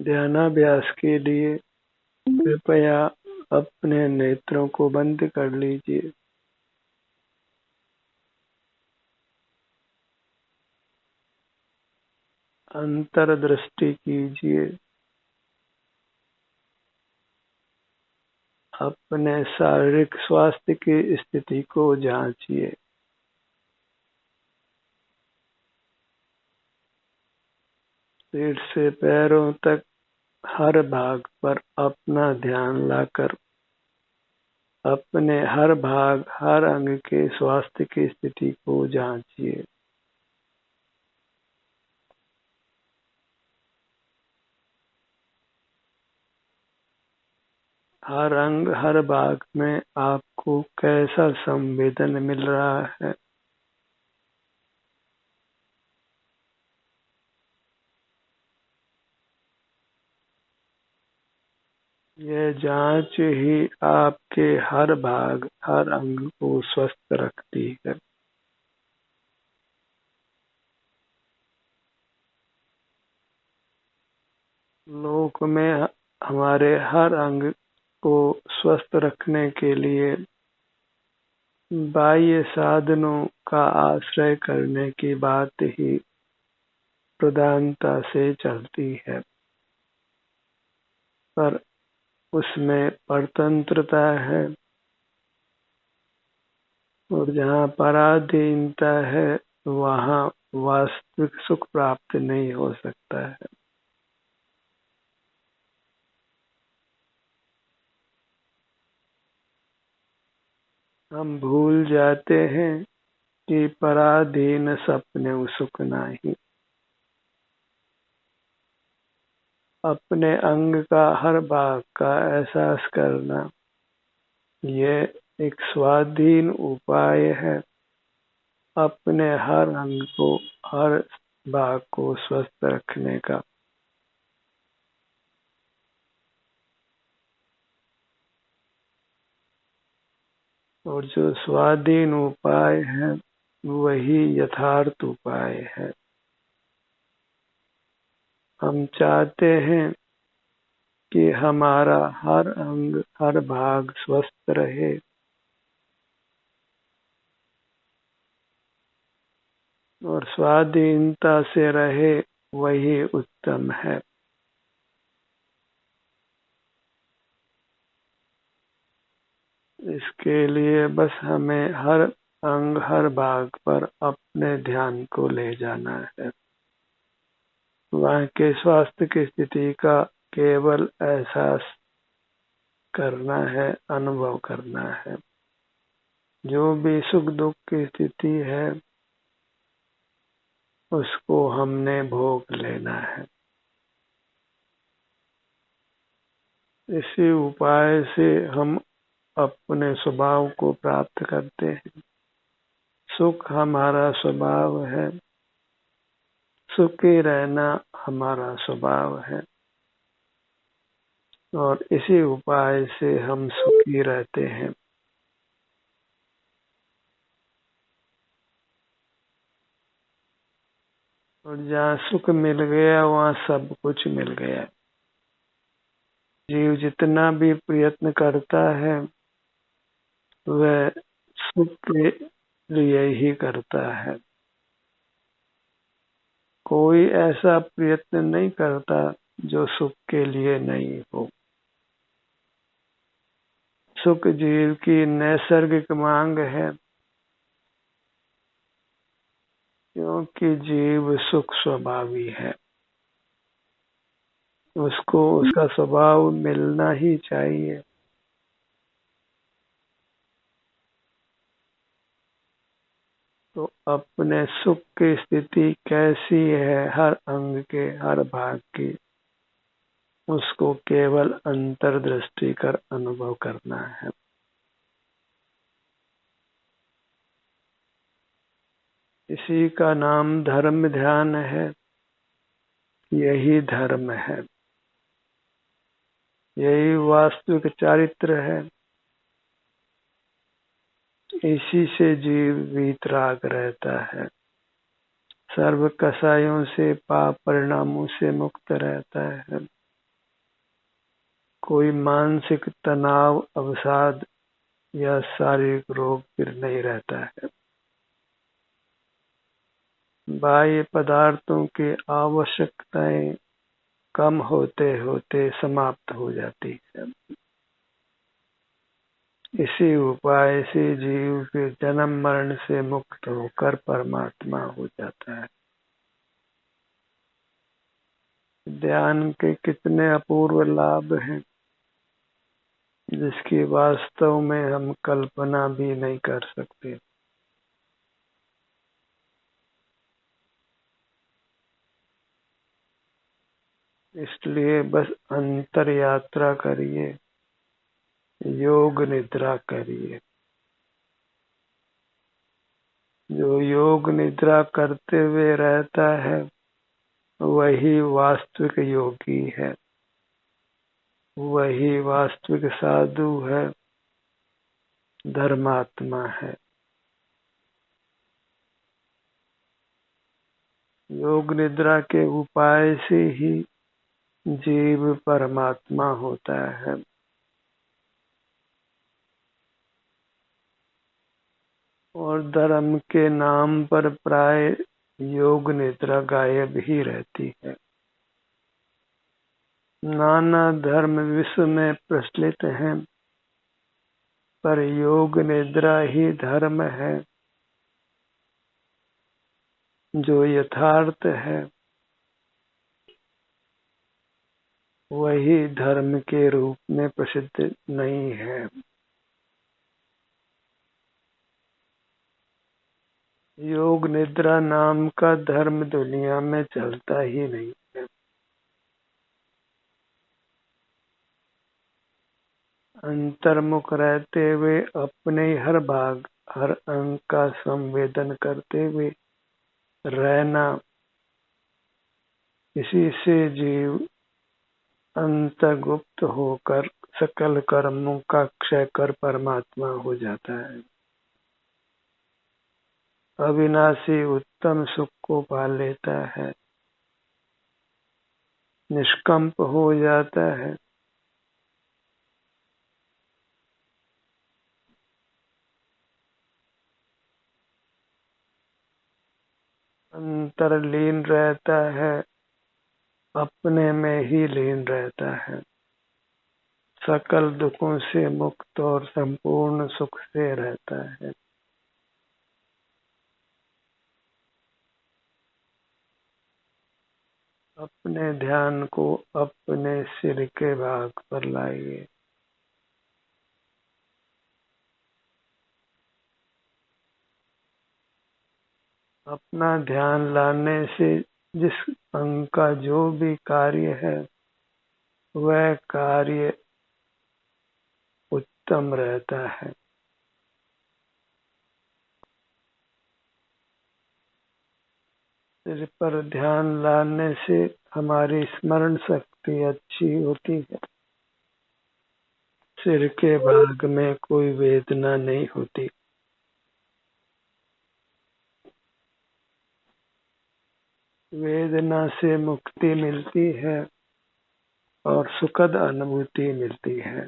ध्यानाभ्यास के लिए कृपया अपने नेत्रों को बंद कर लीजिए। अंतर्दृष्टि कीजिए। अपने शारीरिक स्वास्थ्य की स्थिति को जांचिए। सिर से पैरों तक हर भाग पर अपना ध्यान लाकर अपने हर भाग, हर अंग के स्वास्थ्य की स्थिति को जांचिए। हर अंग, हर भाग में आपको कैसा संवेदन मिल रहा है। यह जांच ही आपके हर भाग, हर अंग को स्वस्थ रखती है। लोक में हमारे हर अंग को स्वस्थ रखने के लिए बाह्य साधनों का आश्रय करने की बात ही प्रधानता से चलती है, पर उसमें परतंत्रता है और जहाँ पराधीनता है वहाँ वास्तविक सुख प्राप्त नहीं हो सकता है। हम भूल जाते हैं कि पराधीन सपने सुख नहीं। अपने अंग का, हर भाग का एहसास करना, यह एक स्वाधीन उपाय है अपने हर अंग को, हर भाग को स्वस्थ रखने का। और जो स्वाधीन उपाय है वही यथार्थ उपाय है। हम चाहते हैं कि हमारा हर अंग, हर भाग स्वस्थ रहे। और स्वाधीनता से रहे, वही उत्तम है। इसके लिए बस हमें हर अंग, हर भाग पर अपने ध्यान को ले जाना है। वहाँ के स्वास्थ्य की स्थिति का केवल एहसास करना है, अनुभव करना है। जो भी सुख दुख की स्थिति है उसको हमने भोग लेना है। इसी उपाय से हम अपने स्वभाव को प्राप्त करते हैं। सुख हमारा स्वभाव है, सुखी रहना हमारा स्वभाव है और इसी उपाय से हम सुखी रहते हैं। और जहाँ सुख मिल गया वहाँ सब कुछ मिल गया। जीव जितना भी प्रयत्न करता है वह सुख के लिए ही करता है। कोई ऐसा प्रयत्न नहीं करता जो सुख के लिए नहीं हो। सुख जीव की नैसर्गिक मांग है, क्योंकि जीव सुख स्वभावी है। उसको उसका स्वभाव मिलना ही चाहिए। तो अपने सुख की स्थिति कैसी है हर अंग के, हर भाग की, उसको केवल अंतर्दृष्टि कर अनुभव करना है। इसी का नाम धर्म ध्यान है। यही धर्म है, यही वास्तविक चारित्र है। इसी से जीव वीतराग रहता है, सर्व कसायों से, पाप परिणामों से मुक्त रहता है। कोई मानसिक तनाव, अवसाद या शारीरिक रोग फिर नहीं रहता है। बाह्य पदार्थों की आवश्यकताएं कम होते होते समाप्त हो जाती है। इसी उपाय से जीव के जन्म मरण से मुक्त होकर परमात्मा हो जाता है। ध्यान के कितने अपूर्व लाभ हैं, जिसकी वास्तव में हम कल्पना भी नहीं कर सकते। इसलिए बस अंतर यात्रा करिए, योग निद्रा करिए। जो योग निद्रा करते हुए रहता है वही वास्तविक योगी है, वही वास्तविक साधु है, धर्मात्मा है। योग निद्रा के उपाय से ही जीव परमात्मा होता है। और धर्म के नाम पर प्राय योग निद्रा गायब ही रहती है। नाना धर्म विश्व में प्रचलित हैं, पर योग निद्रा ही धर्म है जो यथार्थ है। वही धर्म के रूप में प्रसिद्ध नहीं है। योग निद्रा नाम का धर्म दुनिया में चलता ही नहीं है। अंतर्मुख रहते हुए अपने हर भाग, हर अंग का संवेदन करते हुए रहना, इसी से जीव अंतर्गुप्त होकर सकल कर्मों का क्षय कर परमात्मा हो जाता है। अविनाशी उत्तम सुख को पा लेता है, निष्कंप हो जाता है। अंतर्लीन रहता है, अपने में ही लीन रहता है, सकल दुखों से मुक्त और संपूर्ण सुख से रहता है। अपने ध्यान को अपने सिर के भाग पर लाइए। अपना ध्यान लाने से जिस अंग का जो भी कार्य है वह कार्य उत्तम रहता है। सिर पर ध्यान लाने से हमारी स्मरण शक्ति अच्छी होती है। सिर के भाग में कोई वेदना नहीं होती। वेदना से मुक्ति मिलती है और सुखद अनुभूति मिलती है।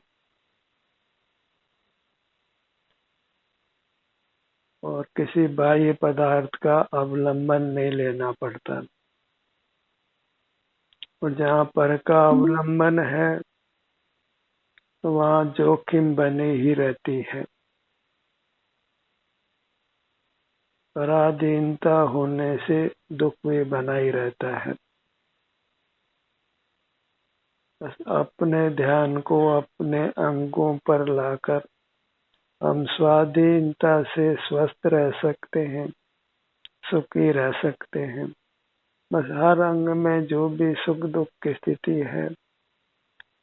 और किसी बाह्य पदार्थ का अवलंबन नहीं लेना पड़ता। और जहाँ पर का अवलंबन है तो वहाँ जोखिम बनी ही रहती है। पराधीनता होने से दुख भी बना ही रहता है। बस अपने ध्यान को अपने अंगों पर लाकर हम स्वाधीनता से स्वस्थ रह सकते हैं, सुखी रह सकते हैं। बस हर अंग में जो भी सुख दुख की स्थिति है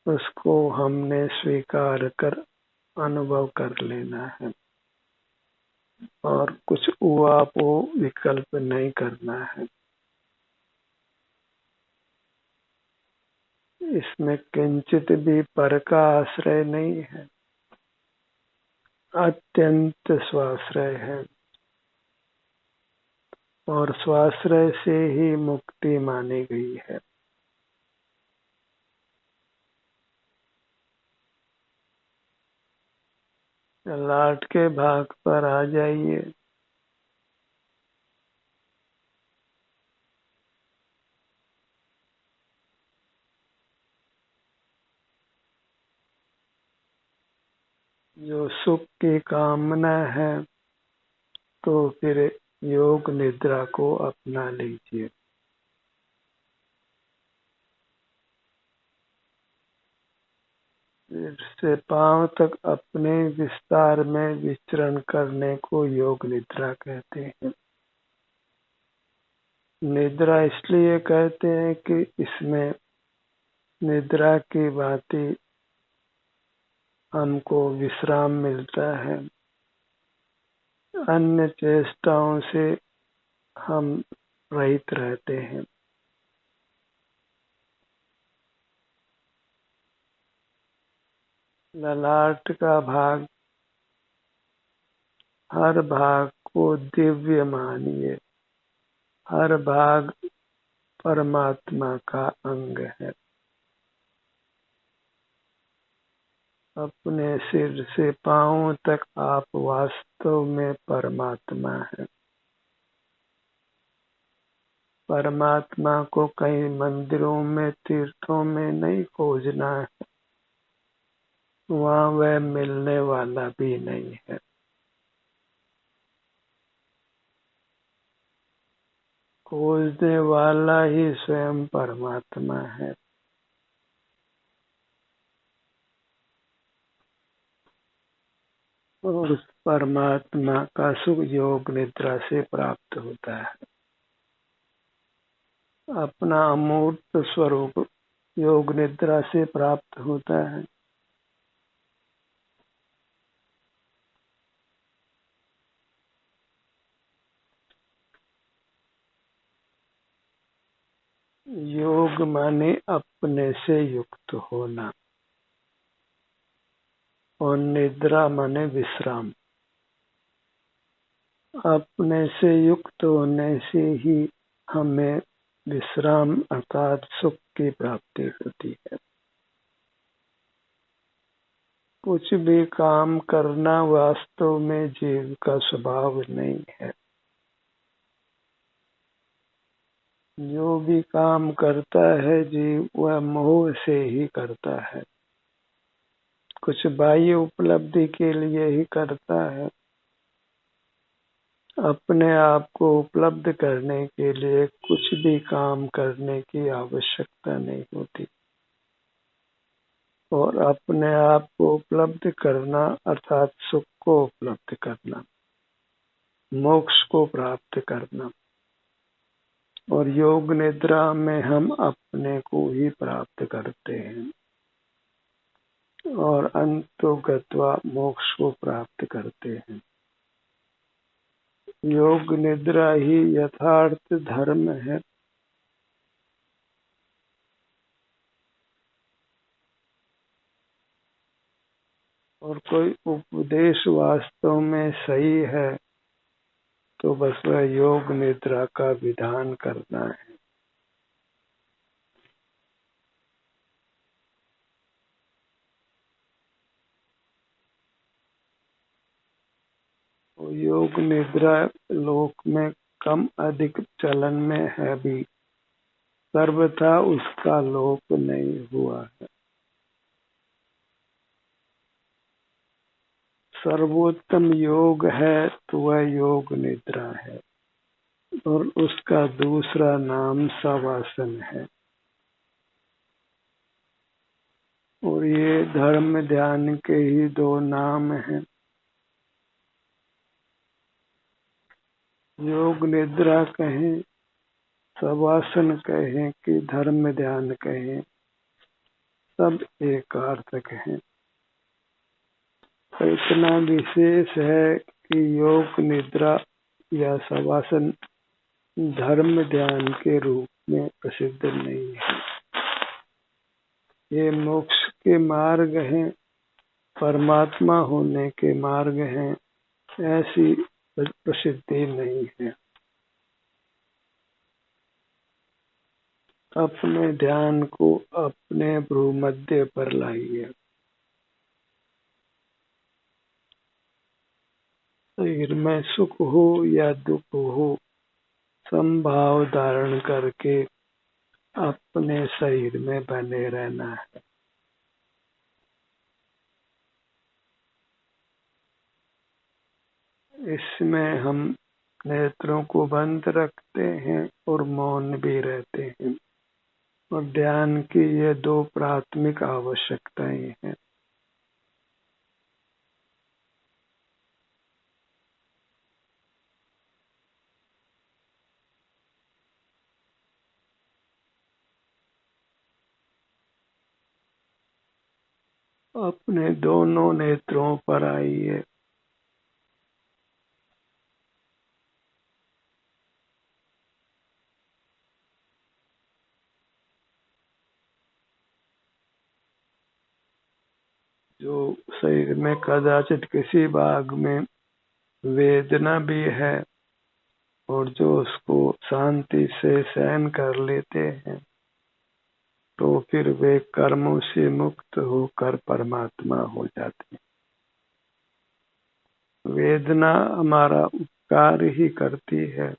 उसको हमने स्वीकार कर अनुभव कर लेना है और कुछ उआपो विकल्प नहीं करना है। इसमें किंचित भी पर का आश्रय नहीं है, अत्यंत स्वाश्रय है। और स्वाश्रय से ही मुक्ति मानी गई है। ललाट के भाग पर आ जाइए। जो सुख की कामना है तो फिर योग निद्रा को अपना लीजिए। सिर से पांव तक अपने विस्तार में विचरण करने को योग निद्रा कहते हैं। निद्रा इसलिए कहते हैं कि इसमें निद्रा की भांति हमको विश्राम मिलता है। अन्य चेष्टाओं से हम रहित रहते हैं। ललाट का भाग, हर भाग को दिव्य मानिए। हर भाग परमात्मा का अंग है। अपने सिर से पांव तक आप वास्तव में परमात्मा हैं। परमात्मा को कहीं मंदिरों में, तीर्थों में नहीं खोजना है। वहाँ वह मिलने वाला भी नहीं है। खोजने वाला ही स्वयं परमात्मा है। और उस परमात्मा का सुख योग निद्रा से प्राप्त होता है। अपना अमूर्त स्वरूप योग निद्रा से प्राप्त होता है। योग माने अपने से युक्त होना और निद्रा माने विश्राम। अपने से युक्त होने से ही हमें विश्राम अर्थात सुख की प्राप्ति होती है। कुछ भी काम करना वास्तव में जीव का स्वभाव नहीं है। जो भी काम करता है जीव वह मोह से ही करता है। कुछ बाह्य उपलब्धि के लिए ही करता है। अपने आप को उपलब्ध करने के लिए कुछ भी काम करने की आवश्यकता नहीं होती। और अपने आप को उपलब्ध करना अर्थात सुख को उपलब्ध करना, मोक्ष को प्राप्त करना। और योग निद्रा में हम अपने को ही प्राप्त करते हैं और अंतो गत्वा मोक्ष को प्राप्त करते हैं। योग निद्रा ही यथार्थ धर्म है। और कोई उपदेश वास्तव में सही है तो बस वह योग निद्रा का विधान करना है। तो योग निद्रा लोक में कम अधिक चलन में है भी, सर्वथा उसका लोप नहीं हुआ है। सर्वोत्तम योग है तो वह योग निद्रा है और उसका दूसरा नाम शवासन है। और ये धर्म ध्यान के ही दो नाम हैं। योग निद्रा कहें, शवासन कहें कि धर्म ध्यान कहें, सब एक अर्थक हैं। तो इतना विशेष है कि योग निद्रा या शवासन धर्म ध्यान के रूप में प्रसिद्ध नहीं है। ये मोक्ष के मार्ग हैं, परमात्मा होने के मार्ग हैं, ऐसी प्रसिद्धि नहीं है। अपने ध्यान को अपने भ्रूमध्य पर लाइए। शरीर में सुख हो या दुख हो, समभाव धारण करके अपने शरीर में बने रहना है। इसमें हम नेत्रों को बंद रखते हैं और मौन भी रहते हैं, और ध्यान की ये दो प्राथमिक आवश्यकताएं हैं। अपने दोनों नेत्रों पर आइए। जो शरीर में कदाचित किसी भाग में वेदना भी है और जो उसको शांति से सहन कर लेते हैं, तो फिर वे कर्मों से मुक्त होकर परमात्मा हो जाते हैं। वेदना हमारा उपकार ही करती है,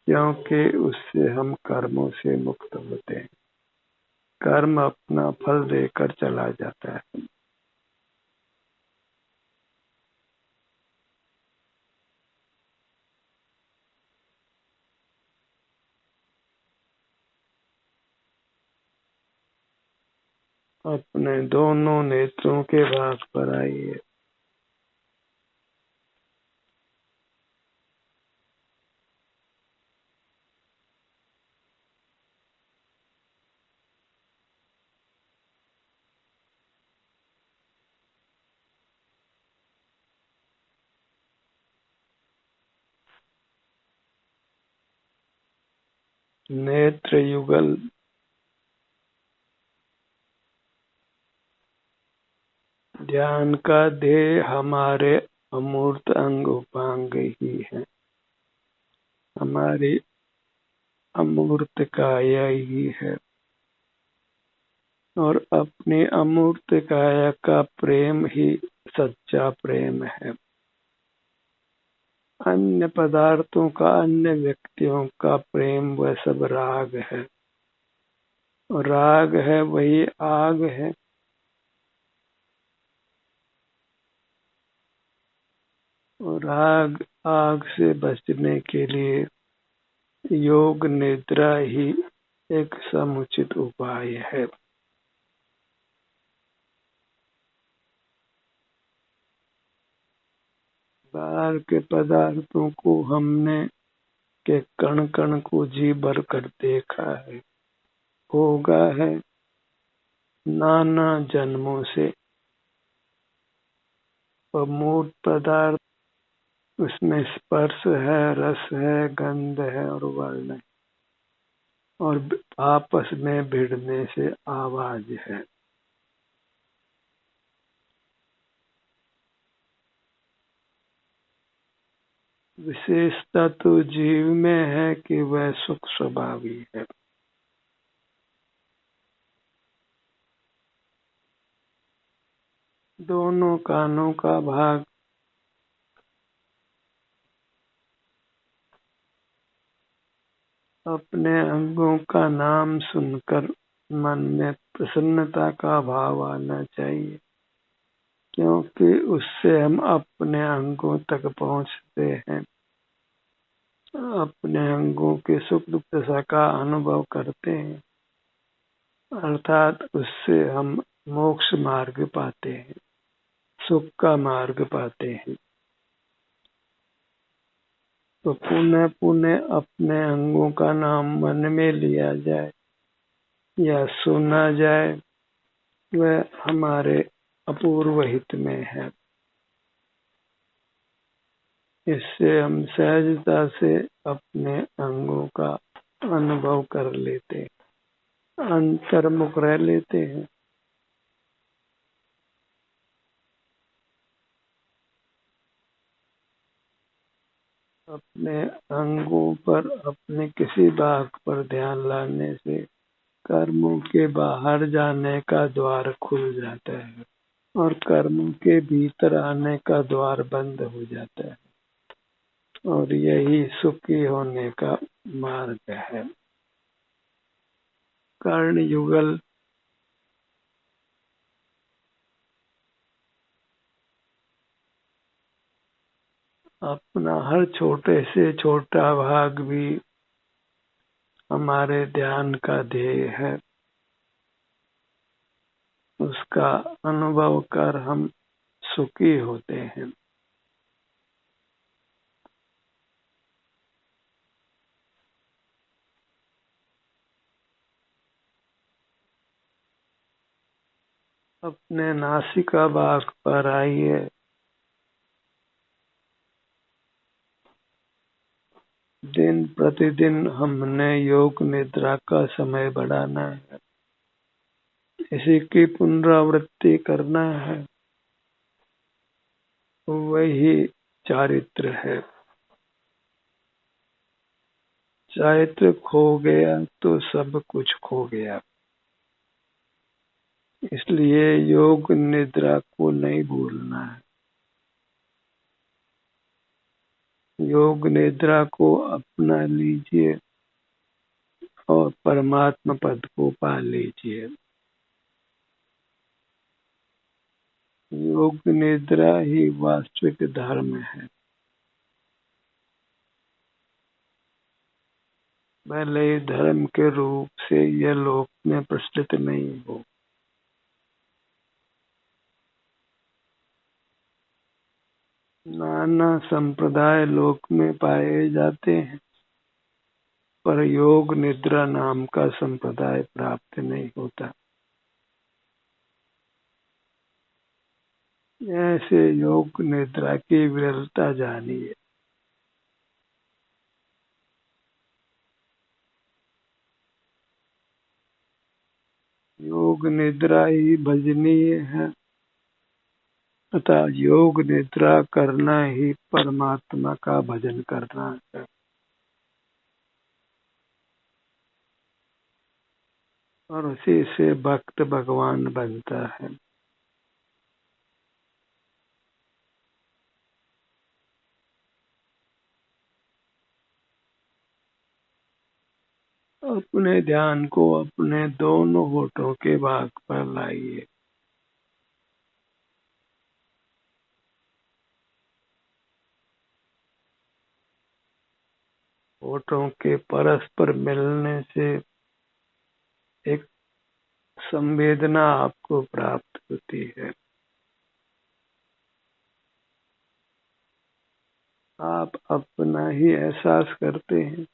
क्योंकि उससे हम कर्मों से मुक्त होते हैं। कर्म अपना फल देकर चला जाता है। अपने दोनों नेत्रों के भाग पर आइए। नेत्र युगल। ध्यान का ध्येय हमारे अमूर्त अंग उपांग ही है, हमारी अमूर्त काया ही है, और अपनी अमूर्त काया का प्रेम ही सच्चा प्रेम है। अन्य पदार्थों का, अन्य व्यक्तियों का प्रेम वह सब राग है, और राग है वही आग है। और राग आग से बचने के लिए योग निद्रा ही एक समुचित उपाय है। बाहर के पदार्थों को हमने के कण कण को जी भर कर देखा है, भोगा है नाना जन्मों से। अमूर्त पदार्थ, उसमें स्पर्श है, रस है, गंध है और वर्ण है, और आपस में भिड़ने से आवाज है। विशेषता तो जीव में है कि वह सुख स्वभावी है। दोनों कानों का भाग अपने अंगों का नाम सुनकर मन में प्रसन्नता का भाव आना चाहिए, क्योंकि उससे हम अपने अंगों तक पहुंचते हैं, अपने अंगों के सुख दुख दशा का अनुभव करते हैं, अर्थात उससे हम मोक्ष मार्ग पाते हैं, सुख का मार्ग पाते हैं। तो पुनः पुनः अपने अंगों का नाम मन में लिया जाए या सुना जाए, वह हमारे अपूर्व हित में है। इससे हम सहजता से अपने अंगों का अनुभव कर लेते हैं, अंतर्मुख रह लेते हैं। अपने अंगों पर, अपने किसी भाग पर ध्यान लाने से कर्मों के बाहर जाने का द्वार खुल जाता है। और कर्म के भीतर आने का द्वार बंद हो जाता है, और यही सुखी होने का मार्ग है। कर्ण युगल अपना हर छोटे से छोटा भाग भी हमारे ध्यान का ध्येय है। उसका अनुभव कर हम सुखी होते हैं। अपने नासिका भाग पर आइए। दिन प्रतिदिन हमने योग निद्रा का समय बढ़ाना है, इसी की पुनरावृत्ति करना है। वही चारित्र है। चारित्र खो गया तो सब कुछ खो गया। इसलिए योग निद्रा को नहीं भूलना है। योग निद्रा को अपना लीजिए और परमात्मा पद को पा लीजिए। योग निद्रा ही वास्तविक धर्म है। भले ही धर्म के रूप से यह लोक में प्रचलित नहीं हो। नाना संप्रदाय लोक में पाए जाते हैं, पर योग निद्रा नाम का संप्रदाय प्राप्त नहीं होता। ऐसे योग निद्रा की विरलता जानिए। योग निद्रा ही भजनीय है, तथा योग निद्रा करना ही परमात्मा का भजन करना है। और उसी से भक्त भगवान बनता है। अपने ध्यान को अपने दोनों होठों के भाग पर लाइए। होठों के परस्पर मिलने से एक संवेदना आपको प्राप्त होती है। आप अपना ही एहसास करते हैं।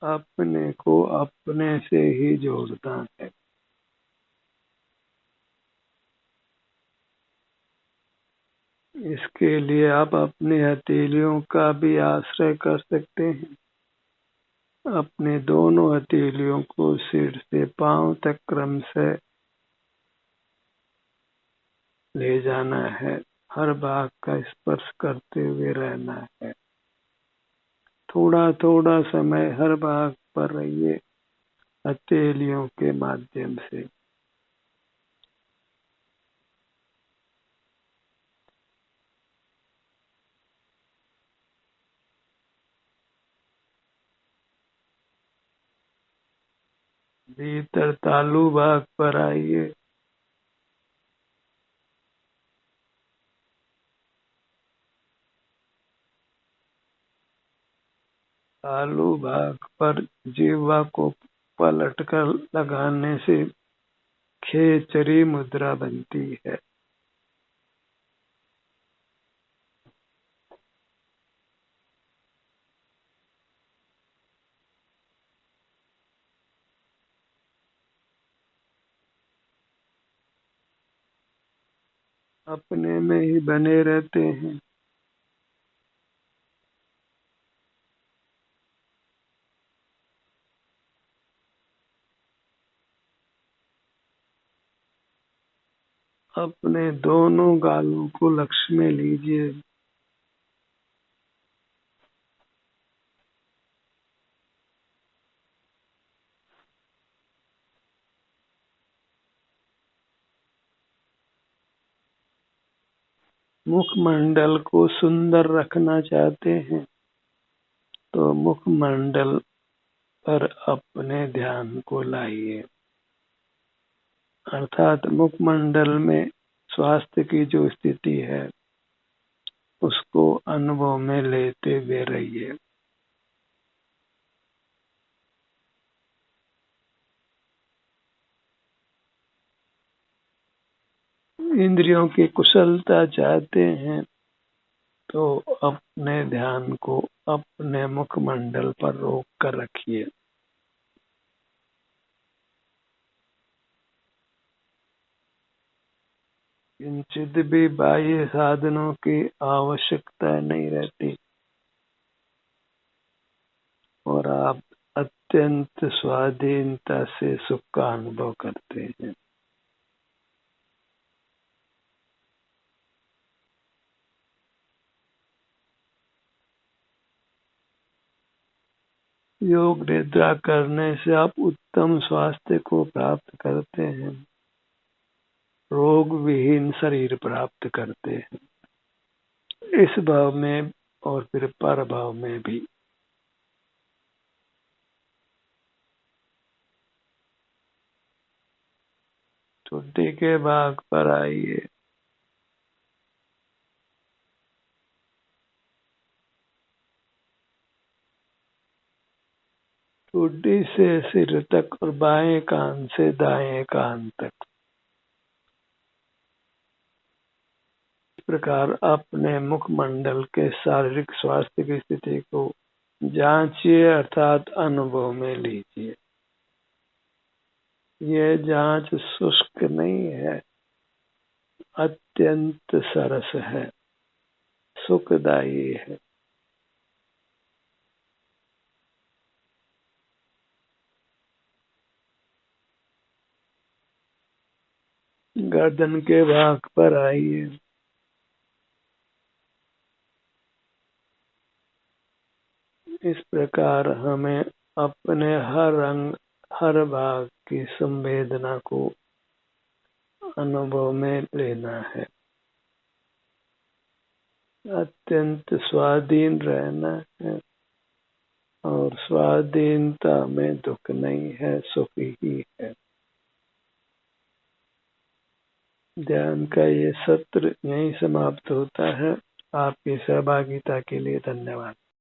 अपने को अपने से ही जोड़ना है। इसके लिए आप अपनी हथेलियों का भी आश्रय कर सकते हैं। अपने दोनों हथेलियों को सिर से पांव तक क्रम से ले जाना है। हर भाग का स्पर्श करते हुए रहना है। थोड़ा थोड़ा समय हर भाग पर रहिए हथेलियों के माध्यम से। भीतर तालु भाग पर आइए। तालु भाग पर जीवा को पलट कर लगाने से खेचरी मुद्रा बनती है। अपने में ही बने रहते हैं। अपने दोनों गालों को लक्ष्य में लीजिए। मुखमंडल को सुंदर रखना चाहते हैं तो मुखमंडल पर अपने ध्यान को लाइए, अर्थात मुखमंडल में स्वास्थ्य की जो स्थिति है उसको अनुभव में लेते हुए रहिए। इंद्रियों की कुशलता चाहते हैं तो अपने ध्यान को अपने मुखमंडल पर रोक कर रखिए। किंचित भी बाह्य साधनों की आवश्यकता नहीं रहती और आप अत्यंत स्वाधीनता से सुख का अनुभव करते हैं। योग निद्रा करने से आप उत्तम स्वास्थ्य को प्राप्त करते हैं, रोग विहीन शरीर प्राप्त करते हैं, इस भाव में और फिर पर भाव में भी। छुट्टी के भाग पर आइए। ठुड्डी से सिर तक और बाएं कान से दाएं कान तक, इस प्रकार अपने मुखमंडल के शारीरिक स्वास्थ्य की स्थिति को जांचिए, अर्थात अनुभव में लीजिए। यह जांच शुष्क नहीं है, अत्यंत सरस है, सुखदायी है। गर्दन के भाग पर आइए। इस प्रकार हमें अपने हर अंग हर भाग की संवेदना को अनुभव में लेना है, अत्यंत स्वाधीन रहना है और स्वाधीनता में दुख नहीं है, सुख ही है। ध्यान का ये सत्र यहीं समाप्त होता है। आपकी सहभागिता के लिए धन्यवाद।